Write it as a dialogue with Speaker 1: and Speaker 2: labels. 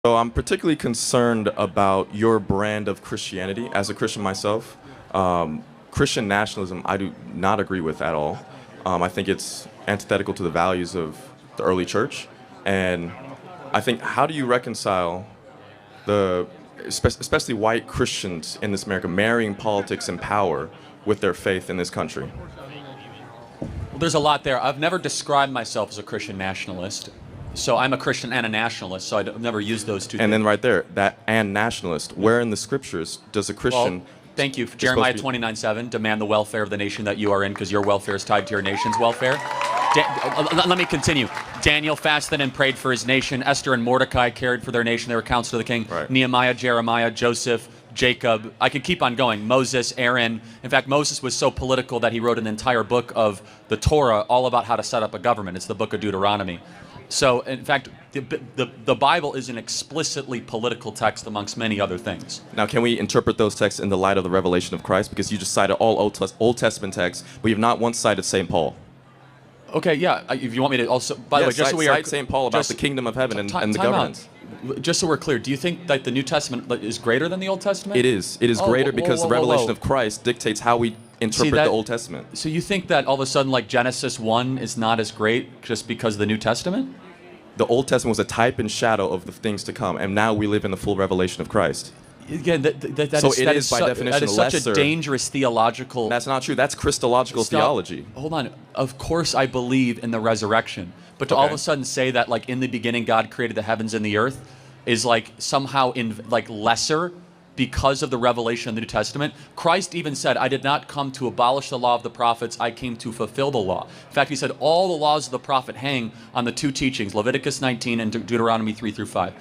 Speaker 1: So I'm particularly concerned about your brand of Christianity. As a Christian myself, Christian nationalism I do not agree with at all. I think it's antithetical to the values of the early church, and I think how do you reconcile the especially white Christians in this America marrying politics and power with their faith in this country?
Speaker 2: Well, there's a lot there. I've never described myself as a Christian nationalist. So I'm a Christian and a nationalist, so I've never used those two
Speaker 1: And
Speaker 2: things.
Speaker 1: then right there, that and nationalist. Where in the scriptures does a Christian?
Speaker 2: Well, thank you. Jeremiah 29:7, demand the welfare of the nation that you are in because your welfare is tied to your nation's welfare. Let me continue. Daniel fasted and prayed for his nation. Esther and Mordecai cared for their nation. They were counsel to the king.
Speaker 1: Right.
Speaker 2: Nehemiah, Jeremiah, Joseph, Jacob. I could keep on going. Moses, Aaron. In fact, Moses was so political that he wrote an entire book of the Torah all about how to set up a government. It's the book of Deuteronomy. So, in fact, the Bible is an explicitly political text amongst many other things.
Speaker 1: Now, can we interpret those texts in the light of the revelation of Christ? Because you just cited all Old Testament texts, but you have not once cited St. Paul.
Speaker 2: Okay, yeah. If you want me to also, by the way, just so we are
Speaker 1: cite St. Paul about
Speaker 2: just-
Speaker 1: the kingdom of heaven and the
Speaker 2: time
Speaker 1: governance.
Speaker 2: out. Just so we're clear, do you think that the New Testament is greater than the Old Testament?
Speaker 1: It is. It is
Speaker 2: Oh,
Speaker 1: greater
Speaker 2: whoa,
Speaker 1: because
Speaker 2: whoa,
Speaker 1: the
Speaker 2: whoa,
Speaker 1: revelation
Speaker 2: whoa.
Speaker 1: of Christ dictates how we interpret
Speaker 2: that-
Speaker 1: the Old Testament.
Speaker 2: So you think that all of a sudden, like Genesis 1 is not as great just because of the New Testament?
Speaker 1: The Old Testament was a type and shadow of the things to come, and now we live in the full revelation of Christ.
Speaker 2: Again, that
Speaker 1: So
Speaker 2: is,
Speaker 1: it
Speaker 2: that
Speaker 1: is by definition
Speaker 2: that is such
Speaker 1: lesser.
Speaker 2: a dangerous theological.
Speaker 1: That's not true. That's Christological
Speaker 2: Stop.
Speaker 1: theology.
Speaker 2: Hold on. Of course, I believe in the resurrection, but to all of
Speaker 1: Okay.
Speaker 2: a sudden say that, like in the beginning, God created the heavens and the earth, is like somehow lesser because of the revelation of the New Testament. Christ even said, "I did not come to abolish the law of the prophets; I came to fulfill the law." In fact, he said all the laws of the prophet hang on the two teachings, Leviticus 19 and Deuteronomy 3 through 5.